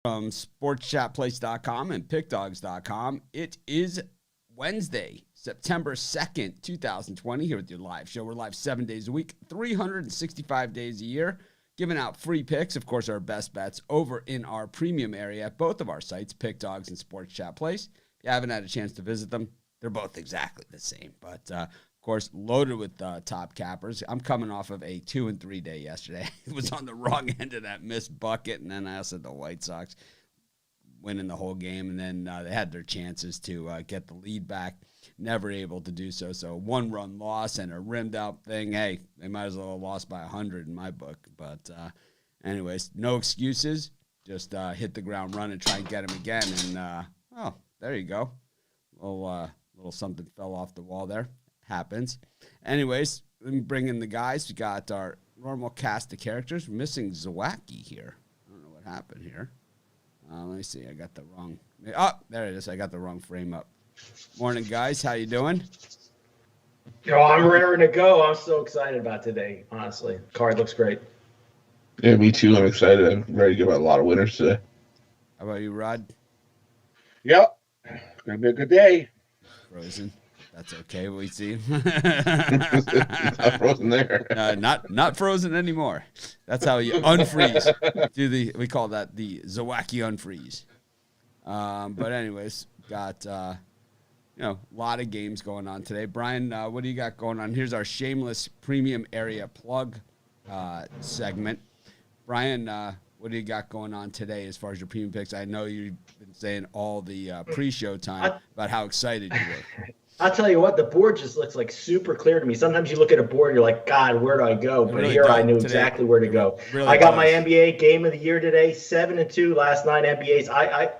From sportschatplace.com and pickdogs.com. It is Wednesday, September 2nd, 2020, here with your live show. We're live 7 days a week, 365 days a year, giving out free picks, of course, our best bets over in our premium area at both of our sites, Pick Dogs and Sports Chat Place. If you haven't had a chance to visit them, they're both exactly the same, but of course, loaded with top cappers. I'm coming off of a 2 and 3 day yesterday. It was on the wrong end of that missed bucket, and then I also had the White Sox winning the whole game, and then they had their chances to get the lead back. Never able to do so. So 1-run loss and a rimmed out thing. Hey, they might as well have lost by 100 in my book. But anyways, no excuses. Just hit the ground running, try and get him again. And, there you go. Little something fell off the wall there. Happens. Anyways, let me bring in the guys. We got our normal cast of characters. We're missing Zawacki here. I don't know what happened here. Let me see. I got the wrong. Oh, there it is. I got the wrong frame up. Morning, guys. How you doing? I'm raring to go. I'm so excited about today, honestly. Card looks great. Yeah, me too. I'm excited. I'm ready to give out a lot of winners today. How about you, Rod? Yep. It's going to be a good day. Frozen. That's okay. We see. It's not frozen there. Not frozen anymore. That's how you unfreeze. We call that the Zawacki unfreeze. But anyways, got a lot of games going on today. Brian, what do you got going on? Here's our shameless premium area plug segment. Brian, what do you got going on today as far as your premium picks? I know you've been saying all the pre-show time about how excited you were. I'll tell you what, the board just looks like super clear to me. Sometimes you look at a board, you're like, God, where do I go? But really here I knew exactly where to go. Really I got my NBA game of the year today, 7-2 last night NBAs. I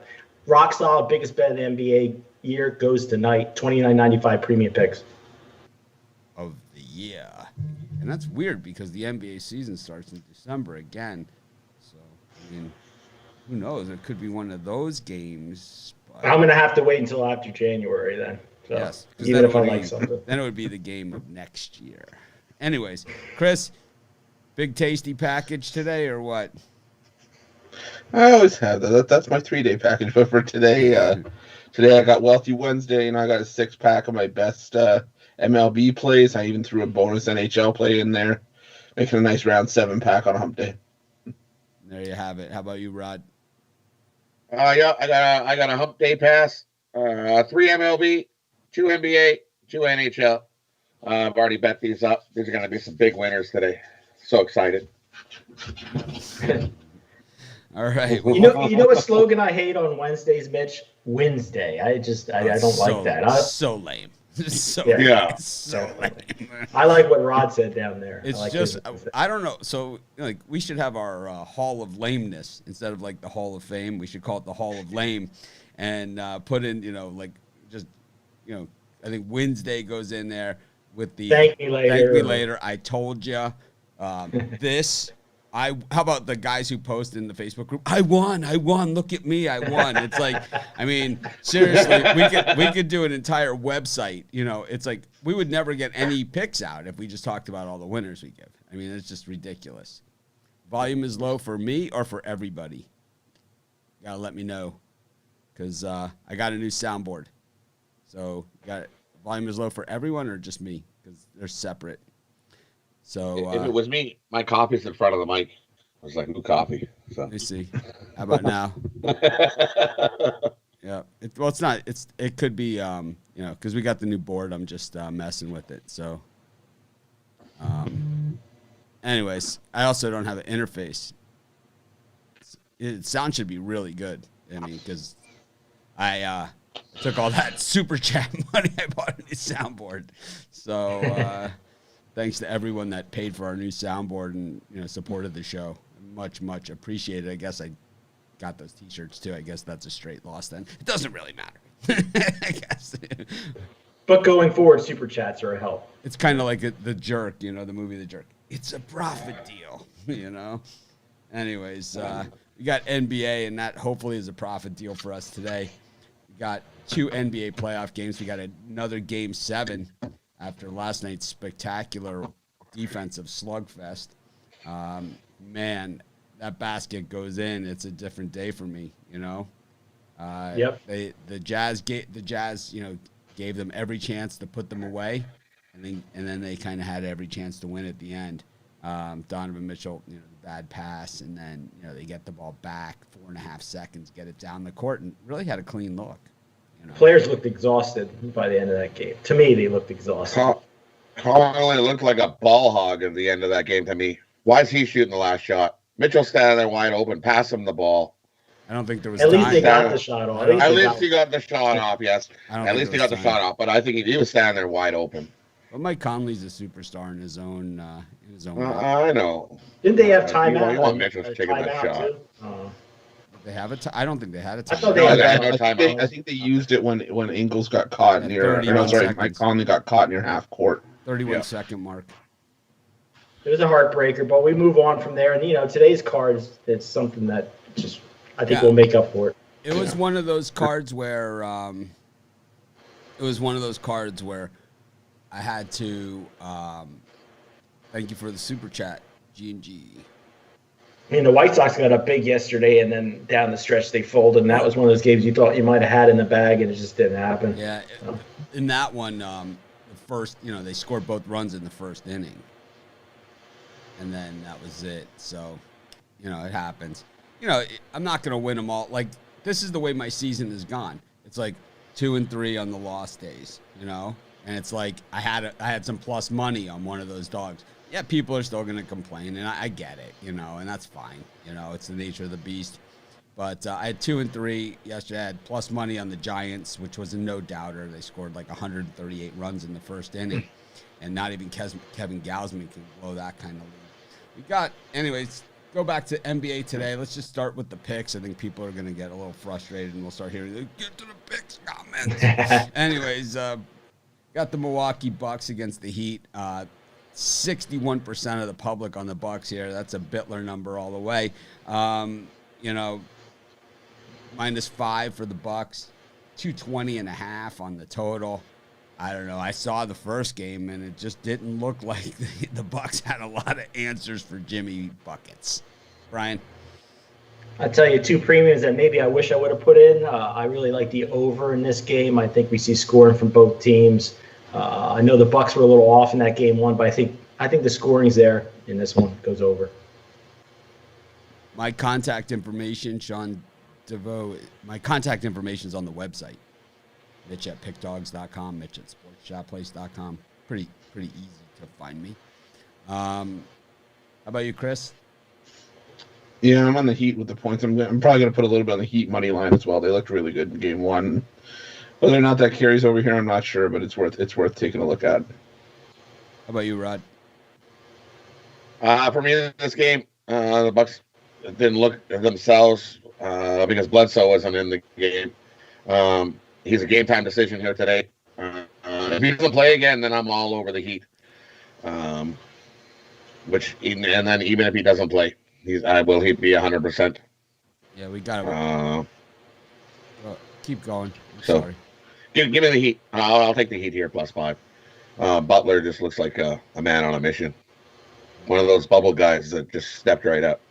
rock solid, biggest bet of the NBA year goes tonight, $29.95 premium picks. Of the year. And that's weird because the NBA season starts in December again. So, I mean, who knows? It could be one of those games. But I'm going to have to wait until after January then. So, yes, even if I like something. Then it would be the game of next year. Anyways, Chris, big tasty package today or what? I always have that. That's my 3-day package. But for today, today I got Wealthy Wednesday, and I got a 6-pack of my best MLB plays. I even threw a bonus NHL play in there, making a nice round 7-pack on a hump day. There you have it. How about you, Rod? Yeah, I got a hump day pass. 3 MLB, 2 NBA, 2 NHL. I've already bet these up. These are going to be some big winners today. So excited. All right. You know a slogan I hate on Wednesdays, Mitch? Wednesday. I don't like that. So lame. So lame. I like what Rod said down there. It's just I don't know. So like we should have our Hall of Lameness instead of like the Hall of Fame. We should call it the Hall of Lame, and put in I think Wednesday goes in there with the thank me later. I told you this. How about the guys who post in the Facebook group? I won. Look at me. I won. It's like, I mean, seriously, we could do an entire website. It's like we would never get any picks out if we just talked about all the winners we give. I mean, it's just ridiculous. Volume is low for me or for everybody. You gotta let me know because I got a new soundboard. So volume is low for everyone or just me because they're separate. So if it was me, my copy's in front of the mic. I was like, new copy. So. Let me see. How about now? Yeah. It's not. It could be. Because we got the new board. I'm just messing with it. So. Anyways, I also don't have an interface. Sound should be really good. I mean, because I took all that super chat money. I bought a new soundboard. So. Thanks to everyone that paid for our new soundboard and supported the show. Much, much appreciated. I guess I got those T-shirts too. I guess that's a straight loss then. It doesn't really matter. I guess. But going forward, super chats are a help. It's kind of like The Jerk, the movie The Jerk. It's a profit deal, Anyways, we got NBA, and that hopefully is a profit deal for us today. We got 2 NBA playoff games. We got another Game 7. After last night's spectacular defensive slugfest. Man, that basket goes in, it's a different day for me. You know. Yep. The Jazz gave them every chance to put them away, and then they kind of had every chance to win at the end. Donovan Mitchell, the bad pass, and then they get the ball back 4.5 seconds, get it down the court, and really had a clean look. Players looked exhausted by the end of that game. To me, they looked exhausted. Conley looked like a ball hog at the end of that game to me. Why is he shooting the last shot? Mitchell standing there wide open, pass him the ball. I don't think there was. At least they got the shot off. At least he got the shot off. Yes. At least he got the shot off. But I think he was standing there wide open. But Mike Conley's a superstar in his own. I know. Didn't they have timeout? You want Mitchell taking that shot? They have I don't think they had a timeout. I thought they had no timeout. I think they used it when Ingles got caught near. Mike Conley got caught near half court. 31-second mark. It was a heartbreaker, but we move on from there. And today's cards, it's something that just. I think we'll make up for it. It was one of those cards where I had to thank you for the super chat, G&G. I mean, the White Sox got up big yesterday, and then down the stretch they folded, and that was one of those games you thought you might have had in the bag, and it just didn't happen. Yeah, in that one, the first, they scored both runs in the first inning, and then that was it. So, it happens. I'm not going to win them all. Like, this is the way my season has gone. It's like 2-3 on the lost days, and it's like I had some plus money on one of those dogs. Yeah, people are still going to complain, and I get it, and that's fine. It's the nature of the beast. But I had 2-3 yesterday. I had plus money on the Giants, which was a no-doubter. They scored like 138 runs in the first inning, and not even Kevin Gausman can blow that kind of lead. Anyways, go back to NBA today. Let's just start with the picks. I think people are going to get a little frustrated, and we'll start hearing, get to the picks comments. Anyways, got the Milwaukee Bucks against the Heat. 61% of the public on the Bucks here. That's a Bittler number all the way. -5 for the Bucks. 220.5 on the total. I don't know. I saw the first game, and it just didn't look like the Bucks had a lot of answers for Jimmy buckets. Brian? I tell you, 2 premiums that maybe I wish I would have put in. I really like the over in this game. I think we see scoring from both teams. I know the Bucks were a little off in that game one, but I think the scoring's there in this one. Goes over. My contact information, Sean DeVoe. My contact information is on the website. Mitch at pickdogs.com, Mitch at sportsshopplace.com. Pretty easy to find me. How about you, Chris? Yeah, I'm on the Heat with the points. I'm probably going to put a little bit on the Heat money line as well. They looked really good in game one. Whether or not that carries over here, I'm not sure, but it's worth taking a look at. How about you, Rod? For me, in this game, the Bucks didn't look at themselves because Bledsoe wasn't in the game. He's a game-time decision here today. If he doesn't play again, then I'm all over the Heat. And then even if he doesn't play, will he be 100%? Yeah, we got it. Keep going. Sorry. Give me the Heat. I'll take the Heat here +5. Butler just looks like a man on a mission. One of those bubble guys that just stepped right up.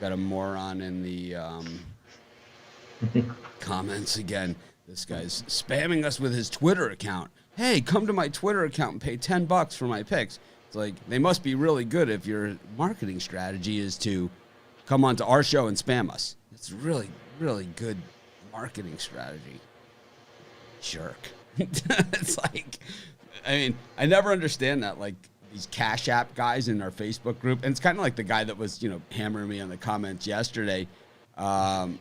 Got a moron in the comments again. This guy's spamming us with his Twitter account. Hey, come to my Twitter account and pay $10 for my picks. It's like, they must be really good if your marketing strategy is to come onto our show and spam us. It's really, really good marketing strategy. Jerk. It's like, I mean, I never understand that. Like, these Cash App guys in our Facebook group, and it's kind of like the guy that was, hammering me on the comments yesterday. The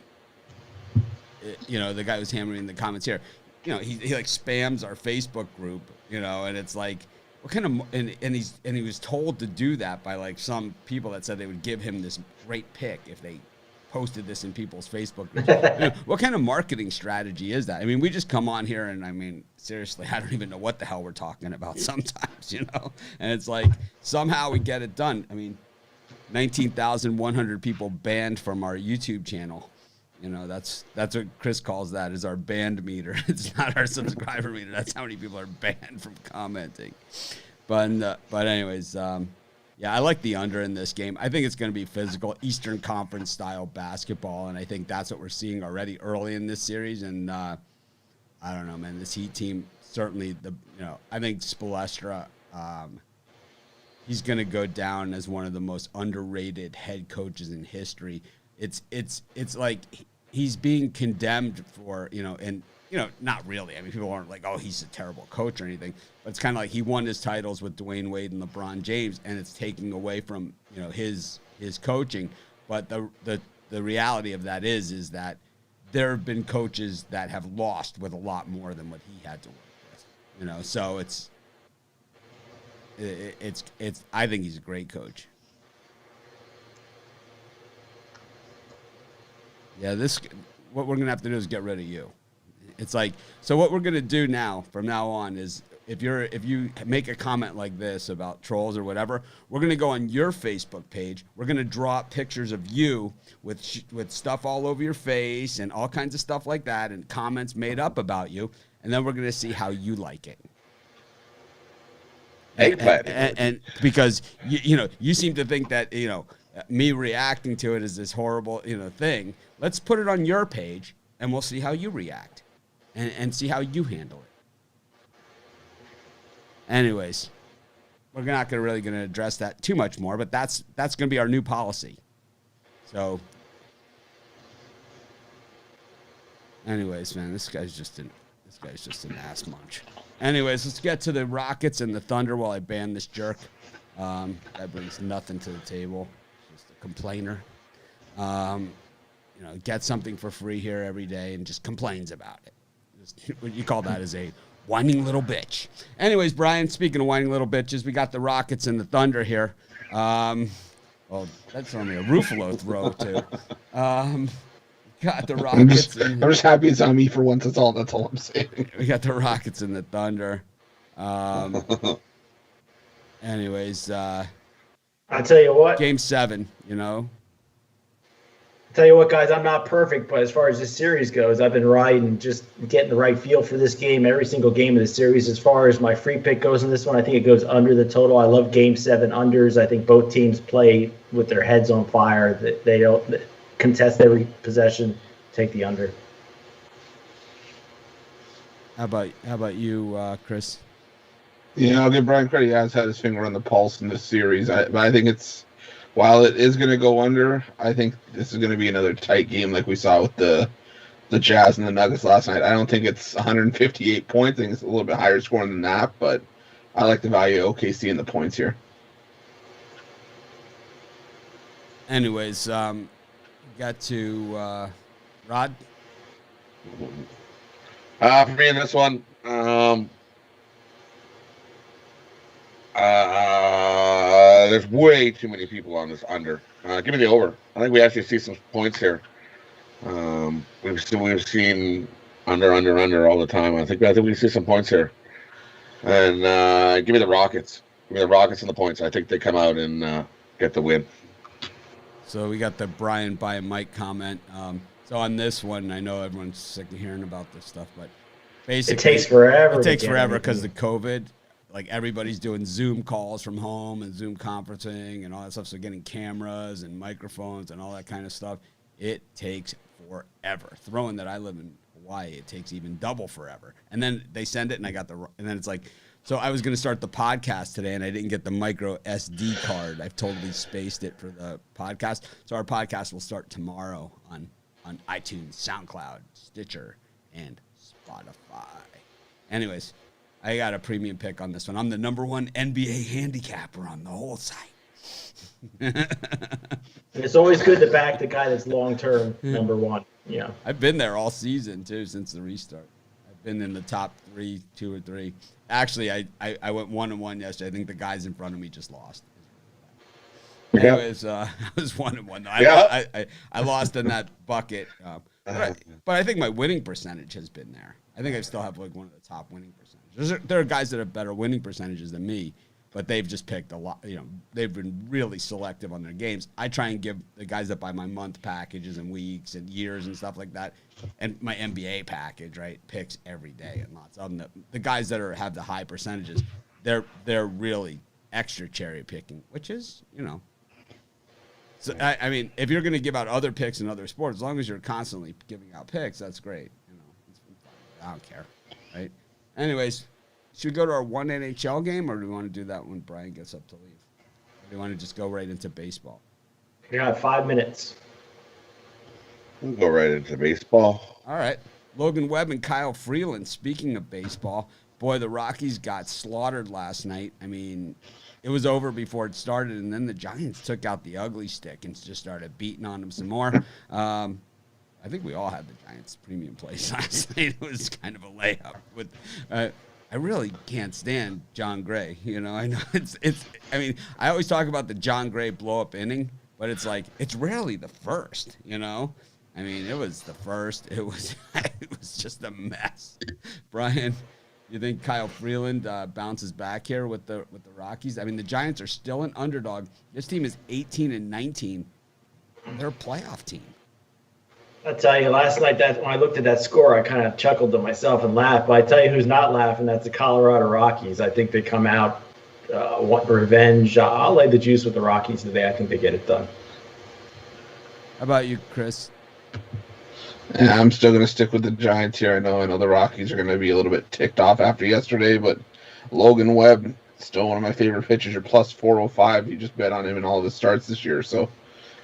guy who's hammering the comments here. He like spams our Facebook group, and it's like, what kind of, and he was told to do that by like some people that said they would give him this great pick if they posted this in people's Facebook groups. What kind of marketing strategy is that? I mean, we just come on here and, I mean, seriously, I don't even know what the hell we're talking about sometimes, And it's like, somehow we get it done. I mean, 19,100 people banned from our YouTube channel. That's what Chris calls that, is our banned meter. It's not our subscriber meter. That's how many people are banned from commenting. But anyways, Yeah, I like the under in this game. I think it's going to be physical, Eastern Conference style basketball, and I think that's what we're seeing already early in this series. And I don't know, man. This Heat team certainly I think Spoelstra, he's going to go down as one of the most underrated head coaches in history. It's like he's being condemned for and. Not really. I mean, people aren't like, oh, he's a terrible coach or anything. But it's kind of like he won his titles with Dwayne Wade and LeBron James, and it's taking away from his coaching. But the reality of that is that there have been coaches that have lost with a lot more than what he had to work with. So it's I think he's a great coach. Yeah, what we're gonna have to do is get rid of you. It's like, so what we're going to do from now on is if you make a comment like this about trolls or whatever, we're going to go on your Facebook page. We're going to draw up pictures of you with stuff all over your face and all kinds of stuff like that and comments made up about you. And then we're going to see how you like it. And because, you seem to think that, me reacting to it is this horrible, thing. Let's put it on your page and we'll see how you react. And see how you handle it. Anyways, we're not going to address that too much more, but that's going to be our new policy. So, anyways, man, this guy's just an ass munch. Anyways, let's get to the Rockets and the Thunder while I ban this jerk. That brings nothing to the table. Just a complainer. Gets something for free here every day and just complains about it. What you call that is a whining little bitch. Anyways, Brian, speaking of whining little bitches, we got the Rockets and the Thunder here. Well, that's only a Ruffalo throw, too. Got the Rockets. I'm just happy it's on me for once. That's all I'm saying. We got the Rockets and the Thunder. Anyways. I'll tell you what. Game 7, Tell you what, guys, I'm not perfect, but as far as this series goes, I've been riding, just getting the right feel for this game, every single game of the series. As far as my free pick goes in this one, I think it goes under the total. I love Game 7 unders. I think both teams play with their heads on fire. They don't contest every possession. Take the under. How about you, Chris? Yeah, I'll give Brian credit. He has had his finger on the pulse in this series. But I think while it is going to go under, I think this is going to be another tight game like we saw with the Jazz and the Nuggets last night. I don't think it's 158 points. I think it's a little bit higher scoring than that, but I like the value of OKC in the points here. Anyways, got to Rod. For me in this one, there's way too many people on this under. Give me the over. I think we actually see some points here. We've seen under all the time. I think we see some points here. And give me the Rockets. Give me the Rockets and the points. I think they come out and get the win. So we got the Brian by Mike comment. So on this one, I know everyone's sick of hearing about this stuff, but basically it takes forever. It takes forever because of COVID. Like everybody's doing Zoom calls from home and Zoom conferencing and all that stuff. So getting cameras and microphones and all that kind of stuff, it takes forever. Throwing that I live in Hawaii, it takes even double forever. And then they send it and and then it's like, so I was going to start the podcast today and I didn't get the micro SD card. I've totally spaced it for the podcast. So our podcast will start tomorrow on iTunes, SoundCloud, Stitcher, and Spotify. Anyways, I got a premium pick on this one. I'm the #1 NBA handicapper on the whole site. It's always good to back the guy that's long-term #1. Yeah. I've been there all season, too, since the restart. I've been in the top 2 or 3. Actually, I went 1-1 yesterday. I think the guys in front of me just lost. Yeah. Anyways, I was 1-1. Yeah. I lost in that bucket. But I think my winning percentage has been there. I think I still have like one of the top winning percentages. There are guys that have better winning percentages than me, but they've just picked a lot. They've been really selective on their games. I try and give the guys that buy my month packages and weeks and years and stuff like that, and my NBA package, right, picks every day and lots of them. The guys that have the high percentages, they're really extra cherry picking, which is, So, I mean, if you're going to give out other picks in other sports, as long as you're constantly giving out picks, that's great. I don't care, right? Anyways, should we go to our one NHL game, or do we want to do that when Brian gets up to leave? Or do we want to just go right into baseball? You got 5 minutes. We'll go right into baseball. All right. Logan Webb and Kyle Freeland, speaking of baseball, boy, the Rockies got slaughtered last night. I mean, it was over before it started, and then the Giants took out the ugly stick and just started beating on them some more. I think we all had the Giants premium place last night. It was kind of a layup. With, I really can't stand John Gray. I know it's. I mean, I always talk about the John Gray blow-up inning, but it's like it's rarely the first. I mean, it was the first. It was just a mess. Brian, you think Kyle Freeland bounces back here with the Rockies? I mean, the Giants are still an underdog. This team is 18-19. They're a playoff team. I tell you, last night when I looked at that score, I kind of chuckled to myself and laughed. But I tell you, who's not laughing? That's the Colorado Rockies. I think they come out want revenge. I'll lay the juice with the Rockies today. I think they get it done. How about you, Chris? Yeah, I'm still going to stick with the Giants here. I know the Rockies are going to be a little bit ticked off after yesterday, but Logan Webb, still one of my favorite pitchers. You're plus 405. You just bet on him in all of his starts this year. So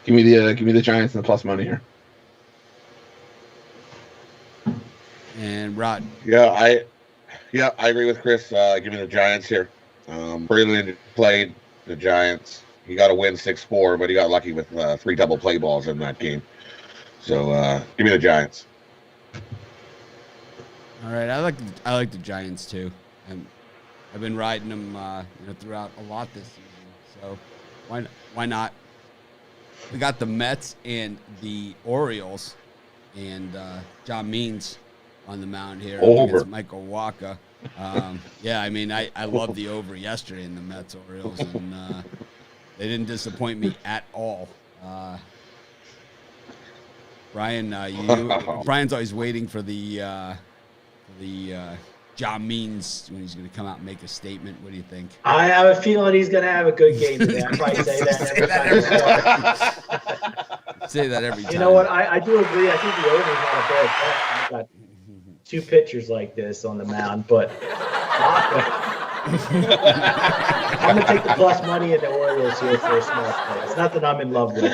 give me the Giants and the plus money here. And Rod. Yeah, I agree with Chris. Give me the Giants here. Freeland played the Giants. He got a win 6-4, but he got lucky with 3 double play balls in that game. So give me the Giants. All right, I like the Giants too, and I've been riding them throughout a lot this season. So why not? We got the Mets and the Orioles, and John Means on the mound here against Michael Wacha. Yeah, I mean I loved the over yesterday in the Mets Orioles, and they didn't disappoint me at all. Brian, Brian's always waiting for the John Means when he's going to come out and make a statement. What do you think? I have a feeling he's going to have a good game today. I probably say that every time. Say that every time. You know what? I do agree. I think the over's not a bad bet. I've got 2 pitchers like this on the mound, but I'm going to take the plus money in the Orioles here for a small play. It's not that I'm in love with it.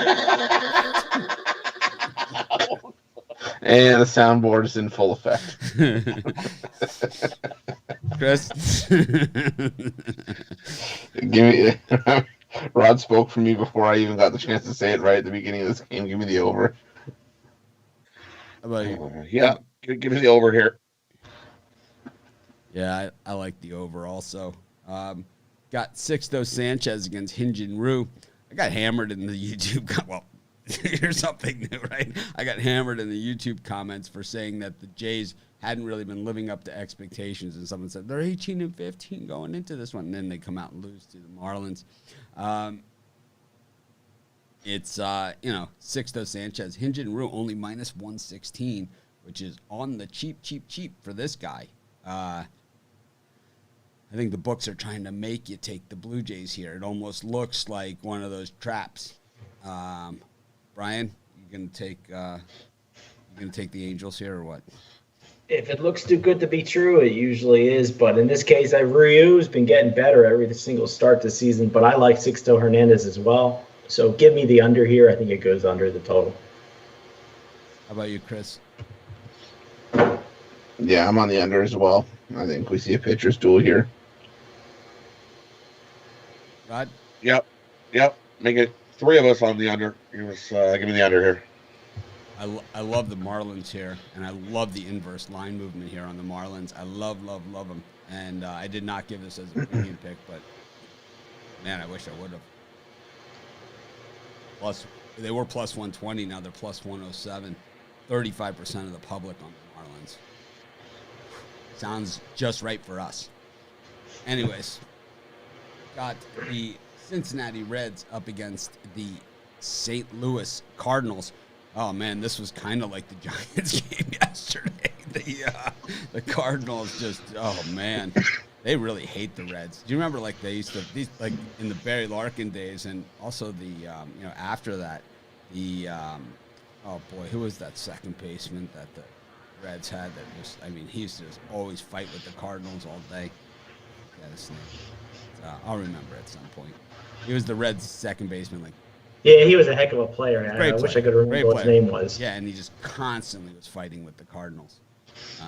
And the soundboard is in full effect. Chris? Rod spoke for me before I even got the chance to say it right at the beginning of this game. Give me the over. How about you? Yeah, give me the over here. Yeah, I like the over also. Got Sixto Sanchez against Hyun-Jin Ryu. I got hammered in the YouTube. Well, here's something new, right? I got hammered in the YouTube comments for saying that the Jays hadn't really been living up to expectations, and someone said they're 18-15 going into this one, and then they come out and lose to the Marlins. It's Sixto Sanchez, Hyun-Jin Ryu only minus 116, which is on the cheap for this guy. I think the books are trying to make you take the Blue Jays here. It almost looks like one of those traps. Brian, you gonna take the Angels here or what? If it looks too good to be true, it usually is. But in this case, Ryu's been getting better every single start this season. But I like Sixto Hernandez as well. So give me the under here. I think it goes under the total. How about you, Chris? Yeah, I'm on the under as well. I think we see a pitcher's duel here. Rod? Yep. Make it 3 of us on the under. Give me the under here. I love the Marlins here, and I love the inverse line movement here on the Marlins. I love them. And I did not give this as a premium pick, but, man, I wish I would have. Plus, they were plus 120. Now they're plus 107. 35% of the public on the Marlins. Sounds just right for us. Anyways, got the Cincinnati Reds up against the St. Louis Cardinals. Oh, man, this was kind of like the Giants game yesterday. The Cardinals just, oh, man. They really hate the Reds. Do you remember like they used to like in the Barry Larkin days, and also the after that, the oh boy, who was that second baseman that the Reds had that just, I mean, he used to just always fight with the Cardinals all day. Yeah, his name. I'll remember at some point. He was the Reds' second baseman. Like, yeah, he was a heck of a player. I wish I could remember what his name was. Yeah, and he just constantly was fighting with the Cardinals.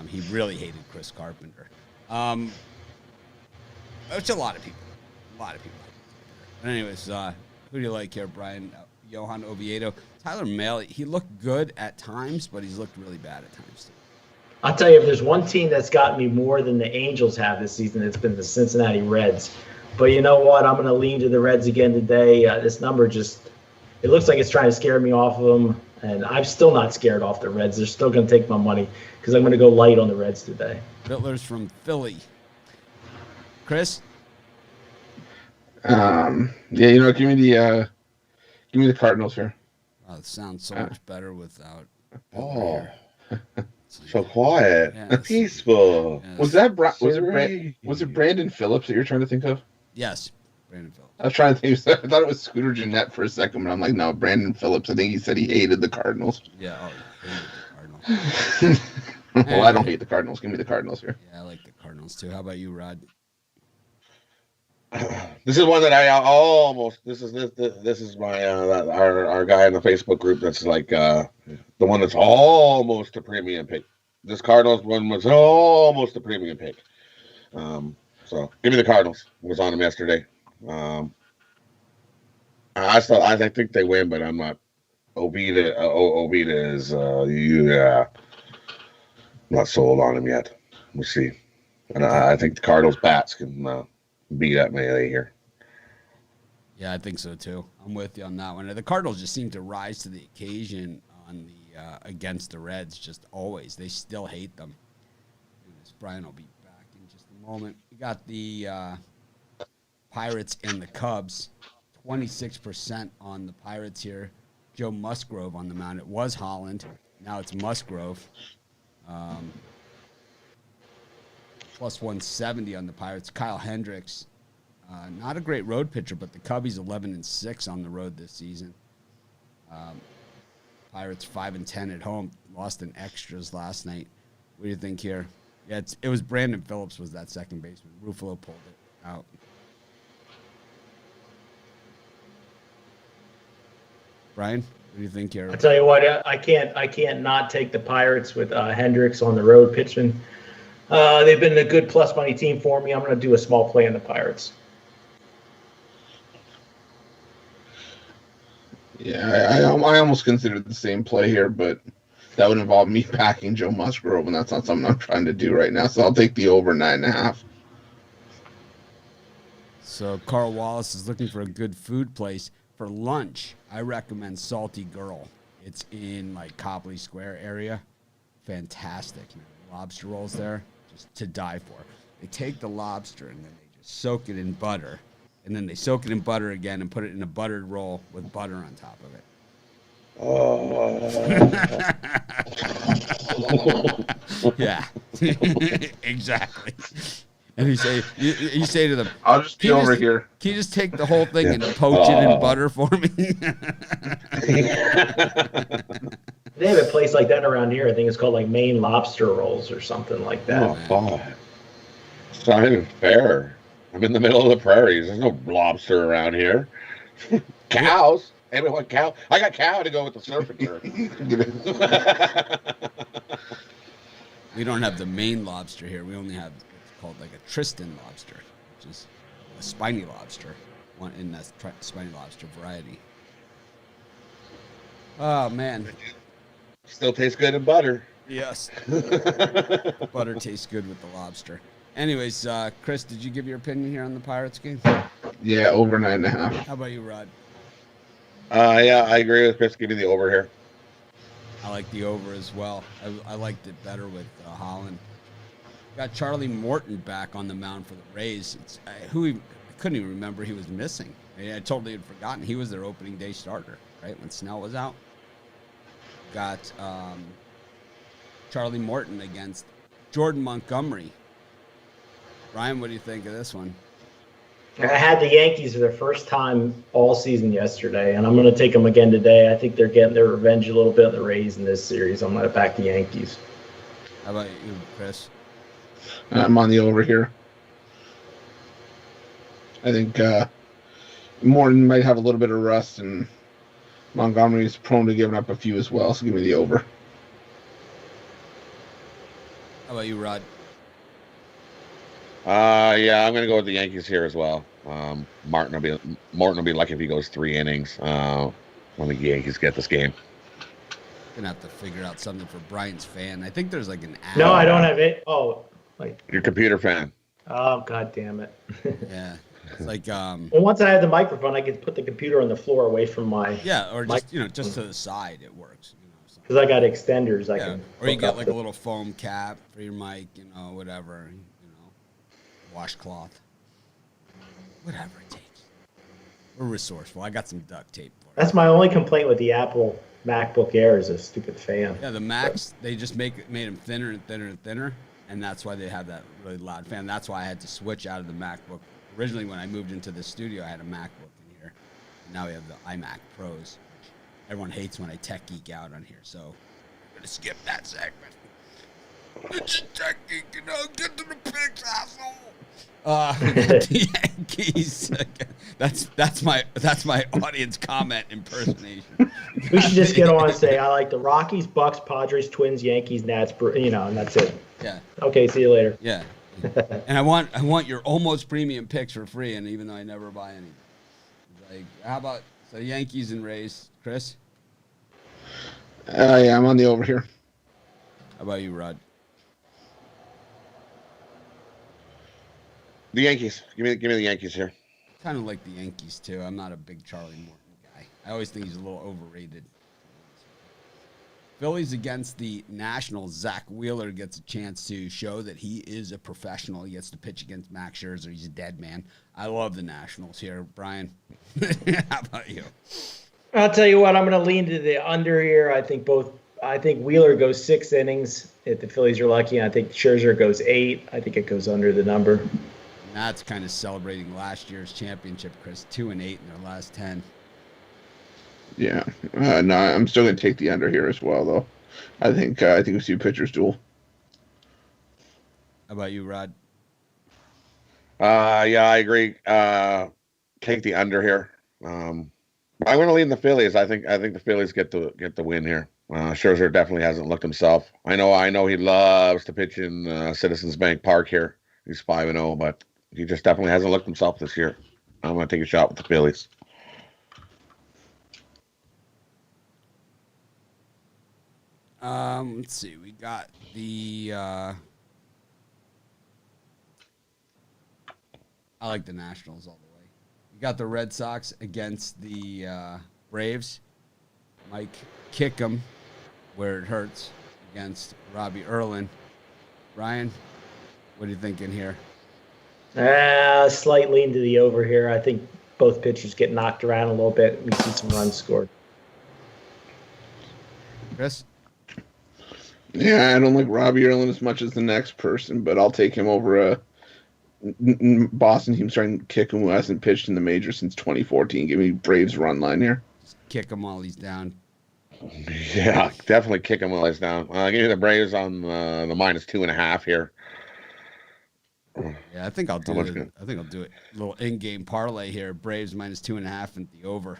He really hated Chris Carpenter. Which a lot of people. But anyways, who do you like here, Brian? Johan Oviedo. Tyler Mahle, he looked good at times, but he's looked really bad at times too. I'll tell you, if there's one team that's gotten me more than the Angels have this season, it's been the Cincinnati Reds. But you know what? I'm going to lean to the Reds again today. This number just, it looks like it's trying to scare me off of them. And I'm still not scared off the Reds. They're still going to take my money because I'm going to go light on the Reds today. Bittler's from Philly. Chris? Yeah, give me the Cardinals here. Oh, it sounds so much better without. Oh, so quiet, peaceful. Yes. Was that was it Brandon Phillips that you're trying to think of? Yes, Brandon Phillips. I was trying to think. I thought it was Scooter Jeanette for a second, but I'm like, no, Brandon Phillips. I think he said he hated the Cardinals. Yeah, he hated the Cardinals. Well, I don't hate the Cardinals. Give me the Cardinals here. Yeah, I like the Cardinals too. How about you, Rod? This is one that I almost. This is my our guy in the Facebook group. That's like the one that's almost a premium pick. This Cardinals one was almost a premium pick. So give me the Cardinals. Was on them yesterday. I think they win, but I'm not. Oviedo is I'm not sold on him yet. We'll see. And I think the Cardinals bats can beat that Mahle here. Yeah, I think so too. I'm with you on that one. The Cardinals just seem to rise to the occasion on the against the Reds. Just always, they still hate them. Brian will be back in just a moment. We got the Pirates and the Cubs. 26% on the Pirates here. Joe Musgrove on the mound. It was Holland. Now it's Musgrove. Plus 170 on the Pirates. Kyle Hendricks. Not a great road pitcher, but the Cubbies 11-6 on the road this season. Pirates 5-10 at home. Lost in extras last night. What do you think here? Yeah, it was Brandon Phillips was that second baseman. Ruffalo pulled it out. Brian, what do you think here? I tell you what, I can't not take the Pirates with Hendricks on the road pitching. They've been a good plus money team for me. I'm going to do a small play on the Pirates. Yeah, I almost considered the same play here, but that would involve me packing Joe Musgrove, and that's not something I'm trying to do right now. So I'll take the over 9.5. So Carl Wallace is looking for a good food place for lunch. I recommend Salty Girl. It's in like Copley Square area. Fantastic, man. Lobster rolls there, just to die for. They take the lobster and then they just soak it in butter, and then they soak it in butter again and put it in a buttered roll with butter on top of it. Yeah, exactly. And you say to them, I'll just be over here. Can you just take the whole thing and poach it in butter for me? They have a place like that around here. I think it's called like Maine Lobster Rolls or something like that. Oh, God. It's not even fair. I'm in the middle of the prairies. There's no lobster around here. Cows. Everyone cow. I got cow to go with the surfing turf. We don't have the Maine lobster here. We only have what's called like a Tristan lobster, which is a spiny lobster, one in that spiny lobster variety. Oh, man. Still tastes good in butter. Yes. Butter tastes good with the lobster. Anyways, Chris, did you give your opinion here on the Pirates game? Yeah, over 9.5. How about you, Rod? Yeah, I agree with Chris. Give me the over here. I like the over as well. I liked it better with Holland. Got Charlie Morton back on the mound for the Rays. I couldn't even remember he was missing. I totally had forgotten he was their opening day starter, right, when Snell was out. Got Charlie Morton against Jordan Montgomery. Ryan, what do you think of this one? I had the Yankees for the first time all season yesterday, and I'm going to take them again today. I think they're getting their revenge a little bit on the Rays in this series. I'm going to back the Yankees. How about you, Chris? I'm on the over here. I think Morton might have a little bit of rust, and Montgomery is prone to giving up a few as well, so give me the over. How about you, Rod? Yeah, I'm going to go with the Yankees here as well. Morton will be lucky if he goes 3 innings when the Yankees get this game. Gonna have to figure out something for Bryant's fan. I think there's like an app. No, I don't have it. Oh, like Your computer fan. Oh, God damn it. Yeah. It's like well, once I have the microphone, I can put the computer on the floor away from my or just just to the side it works. Because I got extenders. I can. Or you get like a little foam cap for your mic, whatever, washcloth, whatever it takes. We're resourceful. I got some duct tape for it. That's my only complaint with the Apple MacBook Air is a stupid fan. Yeah, the Macs, they just made them thinner and thinner and thinner, and that's why they have that really loud fan. That's why I had to switch out of the MacBook. Originally, when I moved into the studio, I had a MacBook in here. Now we have the iMac Pros. Everyone hates when I tech geek out on here, so I'm going to skip that segment. It's a tech geek, get to the picks, asshole. The Yankees. That's my audience comment impersonation. We should just get on and say I like the Rockies, Bucks, Padres, Twins, Yankees, Nats, and that's it. Yeah. Okay, see you later. Yeah. And I want your almost premium picks for free, and even though I never buy any. Like, how about Yankees and Rays, Chris? Yeah, I'm on the over here. How about you, Rod? The Yankees. Give me the Yankees here. Kind of like the Yankees too. I'm not a big Charlie Morton guy. I always think he's a little overrated. Phillies against the Nationals. Zach Wheeler gets a chance to show that he is a professional. He gets to pitch against Max Scherzer. He's a dead man. I love the Nationals here. Brian, how about you? I'll tell you what. I'm going to lean to the under here. I think Wheeler goes 6 innings if the Phillies are lucky. I think Scherzer goes 8. I think it goes under the number. And that's kind of celebrating last year's championship, Chris. 2-8 in their last 10. Yeah, no, I'm still going to take the under here as well, though. I think we see a pitcher's duel. How about you, Rod? Yeah, I agree. Take the under here. I'm going to lean the Phillies. I think the Phillies get the win here. Scherzer definitely hasn't looked himself. I know he loves to pitch in Citizens Bank Park here. He's 5-0, but he just definitely hasn't looked himself this year. I'm going to take a shot with the Phillies. Let's see. We got the. I like the Nationals all the way. We got the Red Sox against the Braves. Mike kick 'em where it hurts against Robbie Erlin. Ryan, what are you thinking here? Slight lean to the over here. I think both pitchers get knocked around a little bit. We see some runs scored. Chris? Yeah, I don't like Robbie Erlin as much as the next person, but I'll take him over a Boston team starting to kick him who hasn't pitched in the major since 2014. Give me Braves run line here. Just kick him while he's down. Yeah, definitely kick him while he's down. Give me the Braves on the -2.5 here. Yeah, I think I'll do it. I think I'll do it. A little in-game parlay here. Braves -2.5 and the over.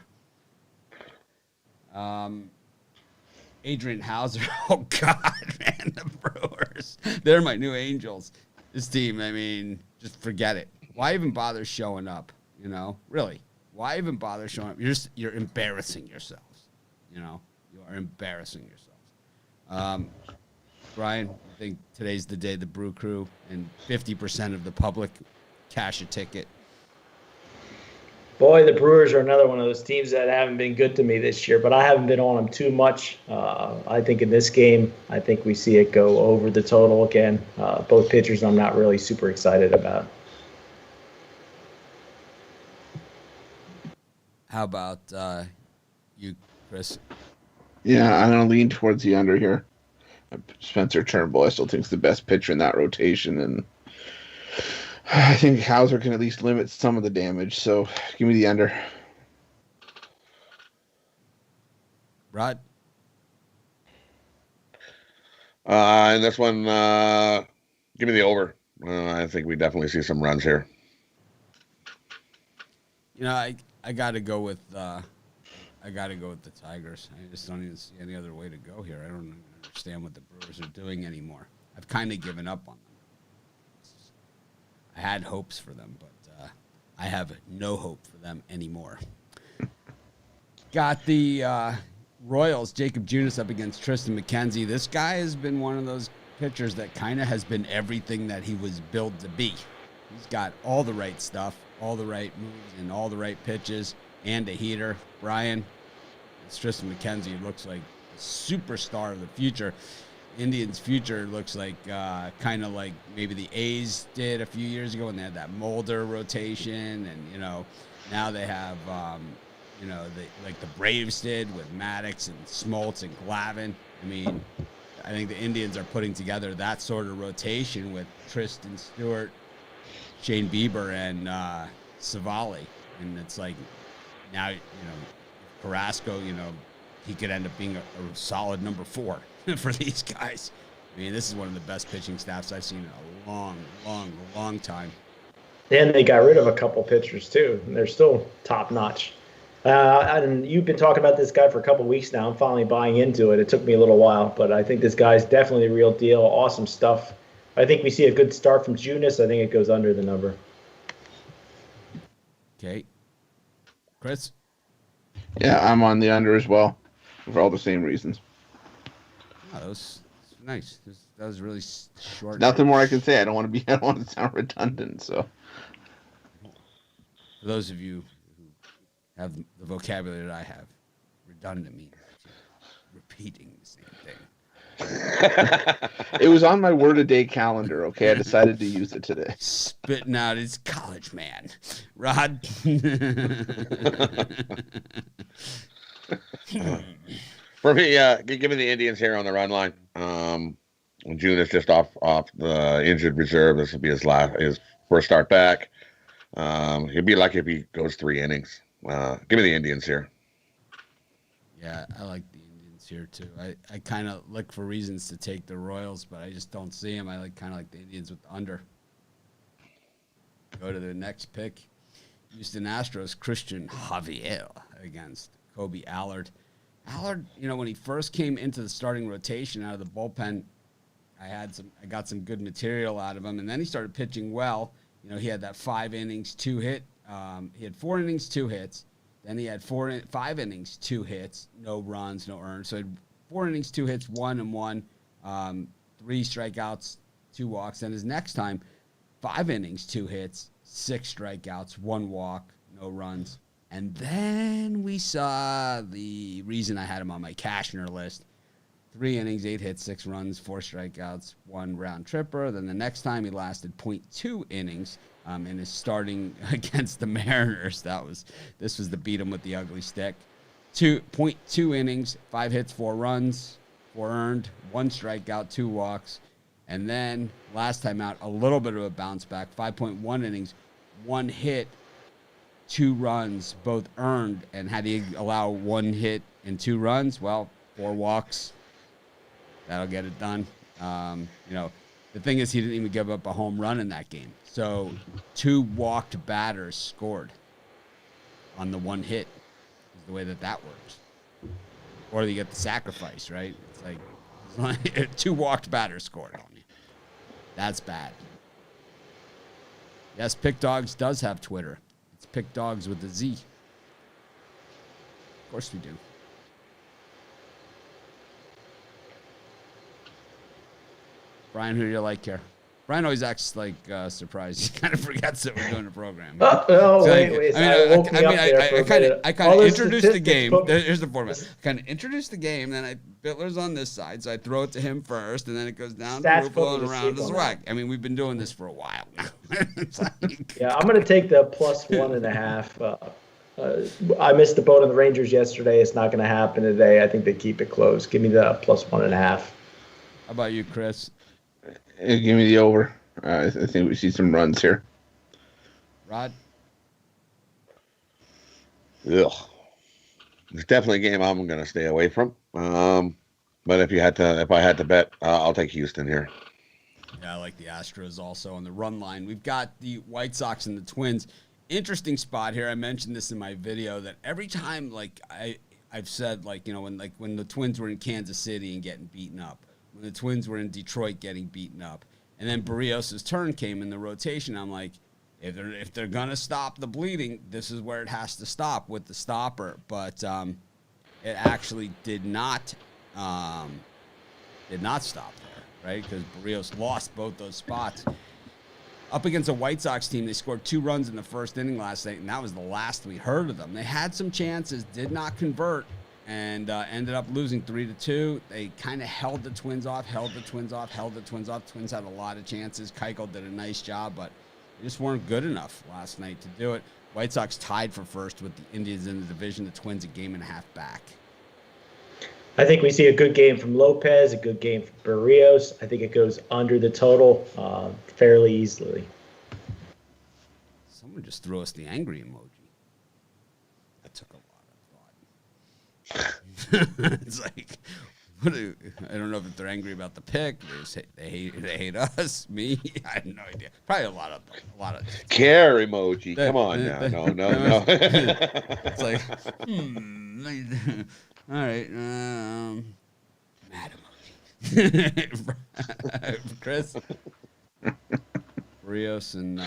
Adrian Hauser. Oh, God, man. The Brewers. They're my new Angels. This team, I mean, just forget it. Why even bother showing up? Really. Why even bother showing up? You're embarrassing yourselves. You are embarrassing yourselves. Brian, I think today's the day the Brew Crew and 50% of the public cash a ticket. Boy, the Brewers are another one of those teams that haven't been good to me this year, but I haven't been on them too much. I think in this game, I think we see it go over the total again. Both pitchers I'm not really super excited about. How about you, Chris? Yeah, I'm going to lean towards the under here. Spencer Turnbull, I still think is the best pitcher in that rotation, and I think Hauser can at least limit some of the damage, so give me the under. Rod? And this one, give me the over. I think we definitely see some runs here. You know, I got to go with the Tigers. I just don't even see any other way to go here. I don't even understand what the Brewers are doing anymore. I've kind of given up on them. I had hopes for them, but I have no hope for them anymore. Got the Royals, Jacob Junis up against Tristan McKenzie. This guy has been one of those pitchers that kind of has been everything that he was built to be. He's got all the right stuff, all the right moves, and all the right pitches, and a heater. Brian, it's Tristan McKenzie looks like a superstar of the future. Indians' future looks like kind of like maybe the A's did a few years ago when they had that Mulder rotation, and now they have like the Braves did with Maddox and Smoltz and Glavine. I mean, I think the Indians are putting together that sort of rotation with Tristan Stewart, Shane Bieber, and Savali, and it's like now Carrasco, he could end up being a solid number 4 for these guys. I mean, this is one of the best pitching staffs I've seen in a long time. And they got rid of a couple pitchers, too. And they're still top-notch. And you've been talking about this guy for a couple weeks now. I'm finally buying into it. It took me a little while, but I think this guy's definitely the real deal. Awesome stuff. I think we see a good start from Junis. I think it goes under the number. Okay. Chris? Yeah, I'm on the under as well for all the same reasons. Oh, that was nice. That was really short. Nothing more I can say. I don't want to sound redundant. So, for those of you who have the vocabulary that I have, redundant means repeating the same thing. It was on my word a day calendar. Okay, I decided to use it today. Spitting out his college man, Rod. For me, give me the Indians here on the run line. June is just off the injured reserve. This will be his first start back. He'd be lucky if he goes 3 innings. Give me the Indians here. Yeah, I like the Indians here too. I kind of look for reasons to take the Royals, but I just don't see them. I kind of like the Indians with the under. Go to the next pick. Houston Astros, Christian Javier against Kobe Allard. Allard, when he first came into the starting rotation out of the bullpen, I got some good material out of him, and then he started pitching well. He had that 5 innings, 2 hit. He had 4 innings, 2 hits. Then he had 5 innings, 2 hits, no runs, no earned. So he had 4 innings, 2 hits, 1 and 1, 3 strikeouts, 2 walks. Then his next time, 5 innings, 2 hits, 6 strikeouts, 1 walk, no runs. And then we saw the reason I had him on my Cashner list. 3 innings, 8 hits, 6 runs, 4 strikeouts, 1 round tripper. Then the next time he lasted 0.2 innings in his starting against the Mariners. This was the beat him with the ugly stick. 2.2 innings, 5 hits, 4 runs, 4 earned, 1 strikeout, 2 walks. And then last time out, a little bit of a bounce back. 5.1 innings, 1 hit, 2 runs, both earned. And had he allow 1 hit and 2 runs, well, 4 walks. That'll get it done. The thing is, he didn't even give up a home run in that game. So 2 walked batters scored on the 1 hit is the way that works. Or you get the sacrifice, right? It's like 2 walked batters scored on you. That's bad. Yes, Pick Dogs does have Twitter. It's Pick Dogs with a Z. Of course we do. Brian, who do you like here? Brian always acts like surprised. He kind of forgets that we're doing a program. Wait. I kind of introduced the game. Here's the format. I kind of introduced the game, then Bittler's on this side, so I throw it to him first, and then it goes down to Rufo and around to Zwag. I mean, we've been doing this for a while now. Yeah, I'm going to take the +1.5. I missed the boat on the Rangers yesterday. It's not going to happen today. I think they keep it close. Give me the +1.5. How about you, Chris? Give me the over. I think we see some runs here. Rod? Ugh. It's definitely a game I'm going to stay away from. But if I had to bet, I'll take Houston here. Yeah, I like the Astros also on the run line. We've got the White Sox and the Twins. Interesting spot here. I mentioned this in my video that every time, like I've said, like, you know, when the Twins were in Kansas City and getting beaten up, when the Twins were in Detroit getting beaten up, and then Barrios' turn came in the rotation, I'm like, if they're gonna stop the bleeding, this is where it has to stop with the stopper. But it actually did not stop there, right? Because Barrios lost both those spots. Up against a White Sox team, they scored 2 runs in the first inning last night, and that was the last we heard of them. They had some chances, did not convert, and ended up losing 3-2. They kind of held the Twins off. Twins had a lot of chances. Keuchel did a nice job, but they just weren't good enough last night to do it. White Sox tied for first with the Indians in the division. The Twins a game and a half back. I think we see a good game from Lopez, a good game from Barrios. I think it goes under the total fairly easily. Someone just threw us the angry emoji. That took a lot of thought. It's like, I don't know if they're angry about the pick. They hate us, me. I have no idea. Probably a lot of care emoji. Come on now. No. It's like, all right. Mad emoji. Chris? Rios and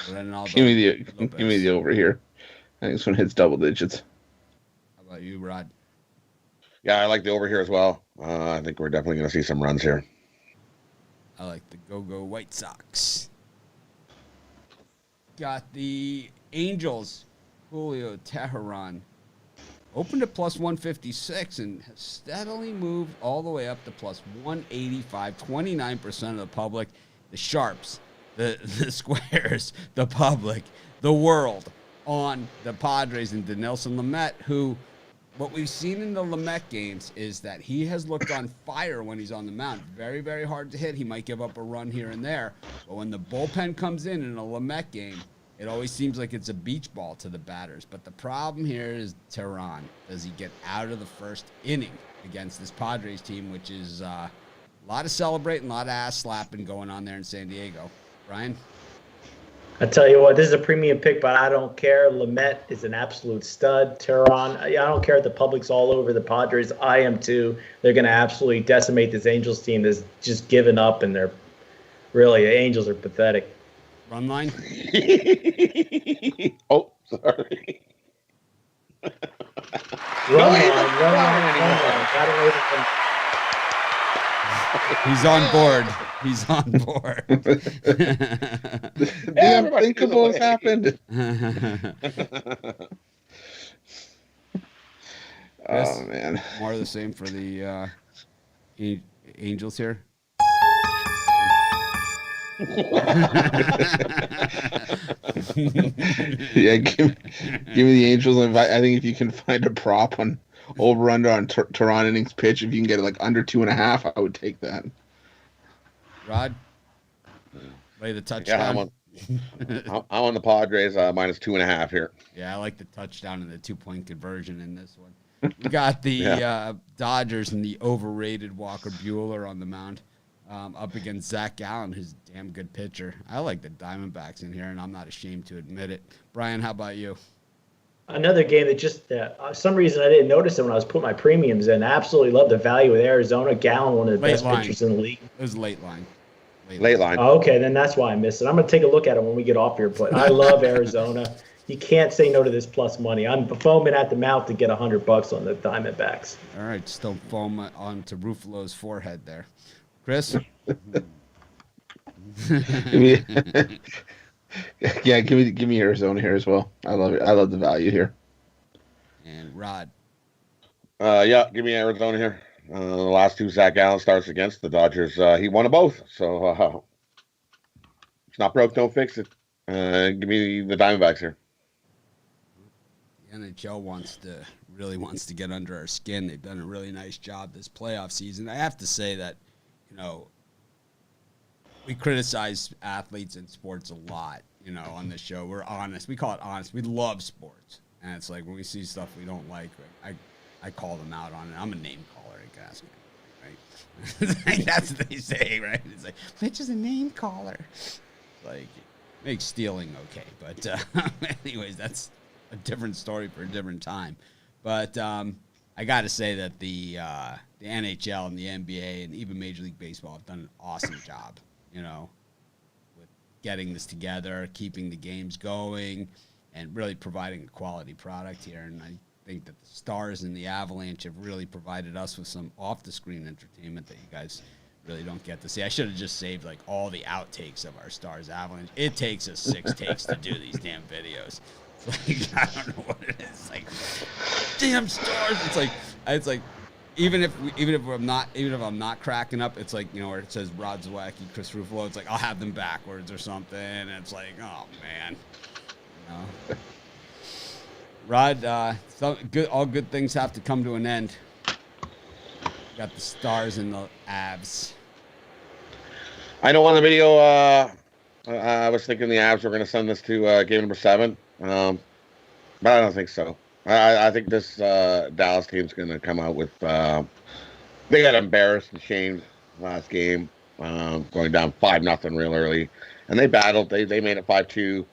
Ronaldo. Give me the over here. I think this one hits double digits. How about you, Rod? Yeah, I like the over here as well. I think we're definitely going to see some runs here. I like the go-go White Sox. Got the Angels, Julio Teheran. Opened at plus 156 and has steadily moved all the way up to plus 185. 29% of the public, the sharps, the squares, the public, the world on the Padres and Dinelson Lamet, who what we've seen in the Lamet games is that he has looked on fire when he's on the mound. Very, very hard to hit. He might give up a run here and there. But when the bullpen comes in a Lamet game, it always seems like it's a beach ball to the batters. But the problem here is Tehran. Does he get out of the first inning against this Padres team, which is a lot of celebrating, a lot of ass slapping going on there in San Diego. Brian? I tell you what, this is a premium pick, but I don't care. Lamet is an absolute stud. Tehran, I don't care if the public's all over the Padres. I am too. They're going to absolutely decimate this Angels team that's just given up, and they're really, the Angels are pathetic. Run line? Oh, sorry. Run line. He's on board. He's on board. The unthinkable has happened. Oh, man. More of the same for the Angels here. Yeah, give me the Angels. I think if you can find a prop on over-under on Tehran innings pitch, if you can get it like under 2.5, I would take that. Rod? Lay the touchdown. Yeah, I'm on the Padres minus 2.5 here. Yeah, I like the touchdown and the 2-point conversion in this one. We got the Dodgers and the overrated Walker Buehler on the mound up against Zach Gallen, who's a damn good pitcher. I like the Diamondbacks in here, and I'm not ashamed to admit it. Brian, how about you? Another game that just, some reason I didn't notice it when I was putting my premiums in. I absolutely love the value with Arizona. Gallen, one of the best pitchers in the league. It was late line. Late line. Oh, okay, then that's why I missed it. I'm going to take a look at it when we get off here, but I love Arizona. You can't say no to this plus money. I'm foaming at the mouth to get $100 on the Diamondbacks. All right, still foam onto Ruffalo's forehead there. Chris? Yeah, give me Arizona here as well. I love it. I love the value here. And Rod? Yeah, give me Arizona here. The last 2 Zach Gallen starts against the Dodgers, he won them both. So it's not broke, don't fix it. Give me the Diamondbacks here. The NHL really wants to get under our skin. They've done a really nice job this playoff season. I have to say that, you know, we criticize athletes in sports a lot. on this show. We're honest. We call it honest. We love sports. And it's like when we see stuff we don't like, I call them out on it. I'm a name caller, I guess. Right? That's what they say, right? It's like, Mitch is a name caller. Like, makes stealing okay. But anyways, that's a different story for a different time. But I got to say that the NHL and the NBA and even Major League Baseball have done an awesome job, with getting this together, keeping the games going, and really providing a quality product here. And I think that the Stars and the Avalanche have really provided us with some off-the-screen entertainment that you guys really don't get to see. I should have just saved, like, all the outtakes of our Stars Avalanche. It takes us 6 takes to do these damn videos. Like, I don't know what it is. Like, damn Stars. It's like, even if I'm not cracking up, it's like, where it says Rod Zawacki, Chris Ruffalo, it's like I'll have them backwards or something, and it's like, oh man, Rod, all good things have to come to an end. Got the Stars and the Avs. I know on the video, I was thinking the Avs were going to send this to game number 7, but I don't think so. I think this Dallas team's going to come out with they got embarrassed and shamed last game, going down 5-0 real early, and they battled. They made it 5-2.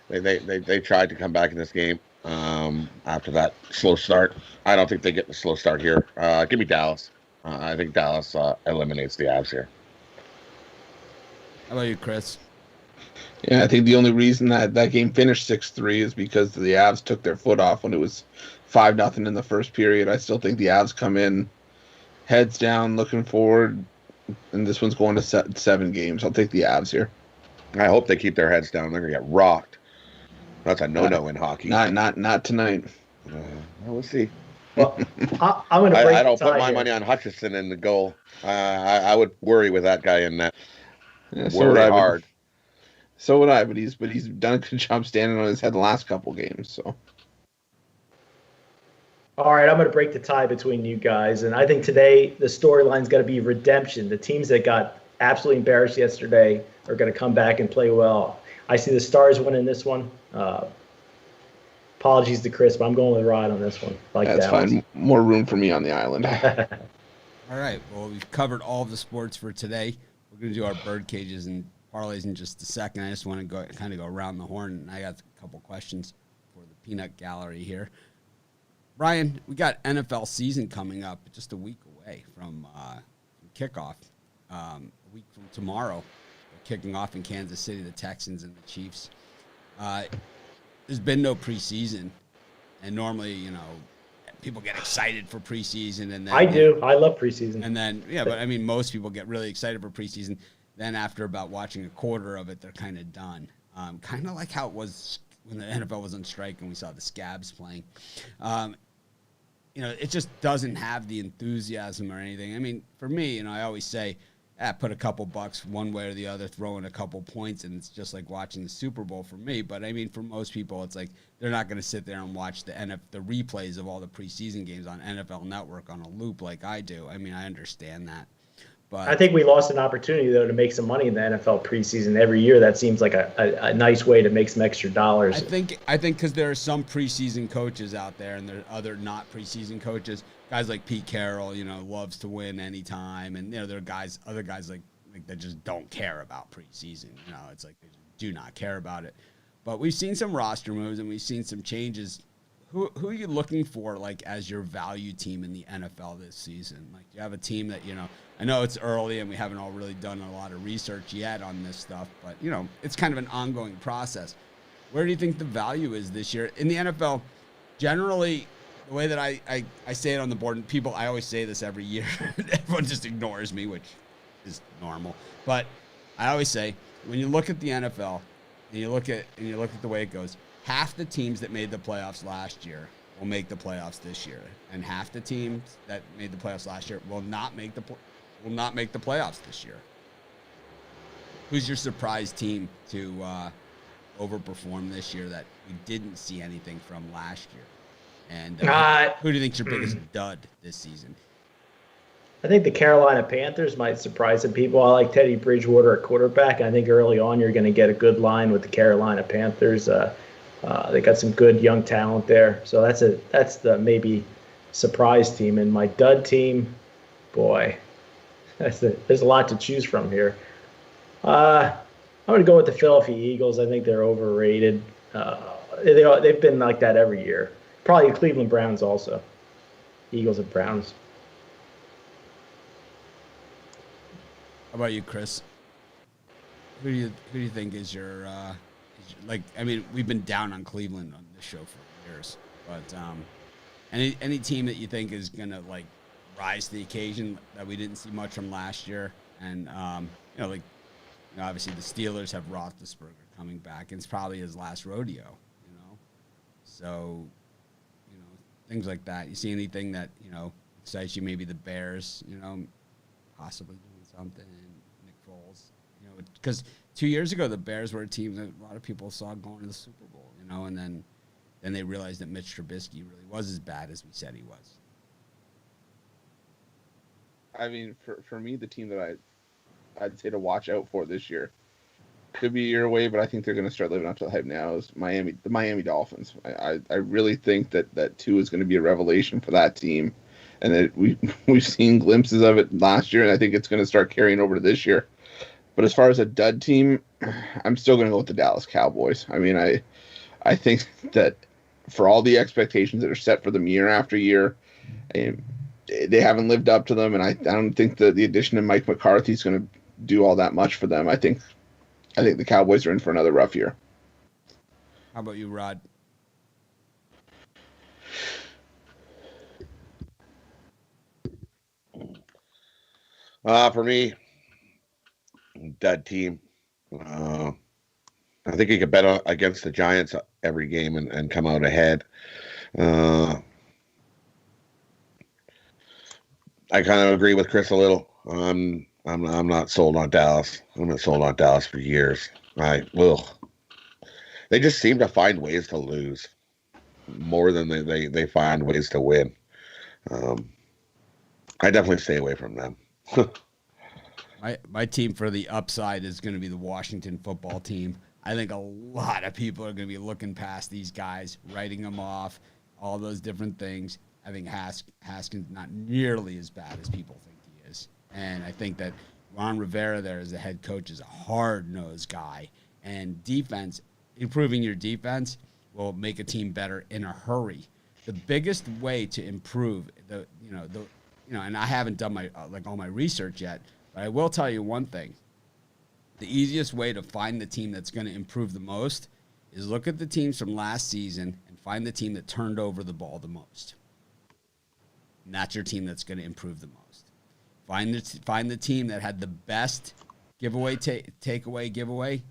They tried to come back in this game after that slow start. I don't think they get the slow start here. Give me Dallas. I think Dallas eliminates the Avs here. How about you, Chris? Yeah, I think the only reason that game finished 6-3 is because the Avs took their foot off when it was 5-0 in the first period. I still think the Avs come in heads down, looking forward, and this one's going to 7 games. I'll take the Avs here. I hope they keep their heads down. They're gonna get rocked. That's a no-no in hockey. Not tonight. We'll see. Well, I'm going to break I don't the tie put my here. money on Hutchison in the goal. I would worry with that guy in net. Yeah, worry hard. So would I, but he's done a good job standing on his head the last couple games. So. All right, I'm going to break the tie between you guys, and I think today the storyline's got to be redemption. The teams that got absolutely embarrassed yesterday are going to come back and play well. I see the Stars winning this one. Apologies to Chris, but I'm going with Rod on this one. That's fine. More room for me on the island. All right. Well, we've covered all of the sports for today. We're going to do our bird cages and parlays in just a second. I just want to go around the horn, and I got a couple questions for the peanut gallery here. Brian, we got NFL season coming up just a week away from kickoff. A week from tomorrow, kicking off in Kansas City, the Texans and the Chiefs. There's been no preseason, and normally, people get excited for preseason, and then I do. I love preseason. And then, but I mean, most people get really excited for preseason. Then after about watching a quarter of it, they're kind of done. Kind of like how it was when the NFL was on strike and we saw the Scabs playing. It just doesn't have the enthusiasm or anything. I mean, for me, I always say, put a couple bucks one way or the other, throw in a couple points, and it's just like watching the Super Bowl for me. But, I mean, for most people, it's like they're not going to sit there and watch the replays of all the preseason games on NFL Network on a loop like I do. I mean, I understand that. But I think we lost an opportunity, though, to make some money in the NFL preseason. Every year, that seems like a nice way to make some extra dollars. I think because there are some preseason coaches out there, and there are other not preseason coaches. Guys like Pete Carroll, loves to win anytime, and there are other guys like that just don't care about preseason. It's like they do not care about it. But we've seen some roster moves, and we've seen some changes. Who are you looking for, like, as your value team in the NFL this season? Like, do you have a team that, I know it's early and we haven't all really done a lot of research yet on this stuff, but, it's kind of an ongoing process. Where do you think the value is this year? In the NFL, generally, the way that I say it on the board, and I always say this every year, everyone just ignores me, which is normal. But I always say, when you look at the NFL and you look at the way it goes, half the teams that made the playoffs last year will make the playoffs this year, and half the teams that made the playoffs last year will not make the playoffs this year. Who's your surprise team to overperform this year that we didn't see anything from last year? And who do you think's your biggest dud this season? I think the Carolina Panthers might surprise some people. I like Teddy Bridgewater at quarterback, and I think early on you're going to get a good line with the Carolina Panthers. They got some good young talent there, so that's the maybe surprise team. And my dud team, boy, there's a lot to choose from here. I'm going to go with the Philadelphia Eagles. I think they're overrated. They've been like that every year. Probably the Cleveland Browns also. Eagles and Browns. How about you, Chris? Who do you think is your like? I mean, we've been down on Cleveland on this show for years, but any team that you think is gonna like rise to the occasion that we didn't see much from last year, and obviously the Steelers have Roethlisberger coming back, and it's probably his last rodeo, So, things like that. You see anything that excites you? Maybe the Bears, possibly doing something. Nick Foles, because 2 years ago the Bears were a team that a lot of people saw going to the Super Bowl, and then they realized that Mitch Trubisky really was as bad as we said he was. I mean, for me, the team that I'd say to watch out for this year could be a year away, but I think they're going to start living up to the hype now. Is the Miami Dolphins? I really think that Tua is going to be a revelation for that team, and that we've seen glimpses of it last year, and I think it's going to start carrying over to this year. But as far as a dud team, I'm still going to go with the Dallas Cowboys. I mean, I think that for all the expectations that are set for them year after year, they haven't lived up to them, and I don't think that the addition of Mike McCarthy is going to do all that much for them. I think the Cowboys are in for another rough year. How about you, Rod? For me, dud team. I think you could bet against the Giants every game and come out ahead. I kind of agree with Chris a little. I'm not sold on Dallas. I'm not sold on Dallas for years. They just seem to find ways to lose more than they find ways to win. I definitely stay away from them. My team for the upside is going to be the Washington football team. I think a lot of people are going to be looking past these guys, writing them off, all those different things. I think Haskins not nearly as bad as people think he is. And I think that Ron Rivera there as the head coach is a hard-nosed guy. And defense, improving your defense will make a team better in a hurry. The biggest way to improve and I haven't done my all my research yet, but I will tell you one thing. The easiest way to find the team that's going to improve the most is look at the teams from last season and find the team that turned over the ball the most. And that's your team that's going to improve the most. Find the team that had the best takeaway giveaway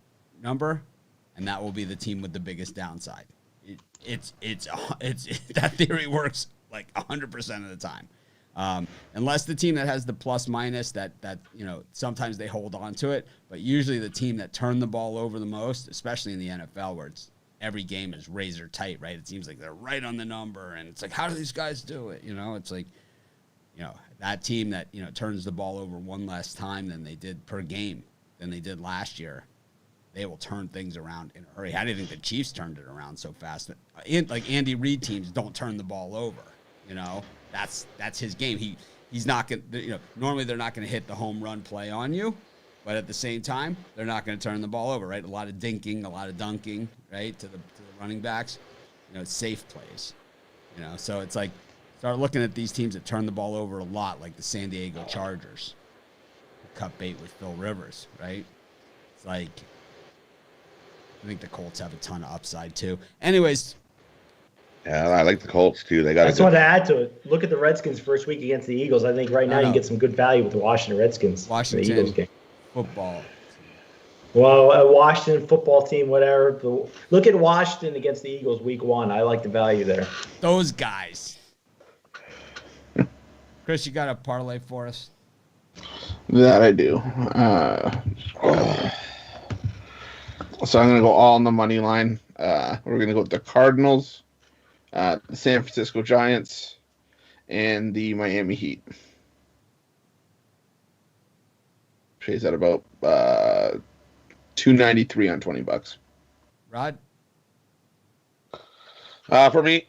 number, and that will be the team with the biggest downside. It's that theory works like 100% of the time. Unless the team that has the plus minus that sometimes they hold on to it, but usually the team that turned the ball over the most, especially in the NFL where every game is razor tight, right? It seems like they're right on the number, and it's like, how do these guys do it? It's like, that team that, turns the ball over one less time than they did per game than they did last year, they will turn things around in a hurry. How do you think the Chiefs turned it around so fast? Like Andy Reid teams don't turn the ball over, That's his game. He's not going to, normally they're not going to hit the home run play on you, but at the same time, they're not going to turn the ball over, right? A lot of dinking, a lot of dunking, right, to the running backs, safe plays, So it's like, start looking at these teams that turn the ball over a lot, like the San Diego Chargers, who cut bait with Phil Rivers, right? It's like, I think the Colts have a ton of upside too. Anyways. Yeah, I like the Colts too. I just want to add to it. Look at the Redskins first week against the Eagles. I think right now you can get some good value with the Washington Redskins. Washington the Eagles game. Football. Well, a Washington football team, whatever. Look at Washington against the Eagles week 1. I like the value there. Those guys. Chris, you got a parlay for us? That I do. So I'm going to go all on the money line. We're going to go with the Cardinals, the San Francisco Giants, and the Miami Heat. Pays at about $2.93 on $20. Rod? For me,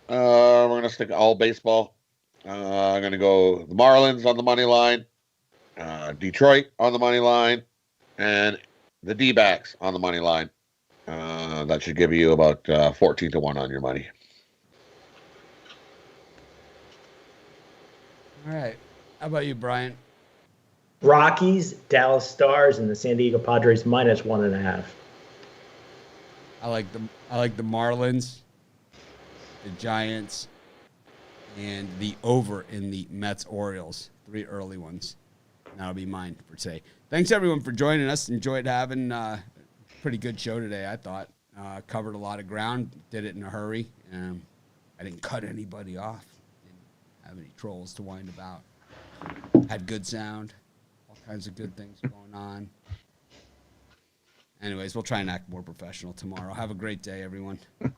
we're going to stick all baseball. I'm going to go the Marlins on the money line, Detroit on the money line, and the D-backs on the money line. That should give you about 14-1 on your money. All right. How about you, Brian? Rockies, Dallas Stars, and the San Diego Padres -1.5. I like the Marlins, the Giants, and the over in the Mets Orioles. 3 early ones. That'll be mine for today. Thanks everyone for joining us. Enjoyed having a pretty good show today, I thought. Covered a lot of ground. Did it in a hurry. I didn't cut anybody off. Didn't have any trolls to wind about. Had good sound. All kinds of good things going on. Anyways, we'll try and act more professional tomorrow. Have a great day, everyone.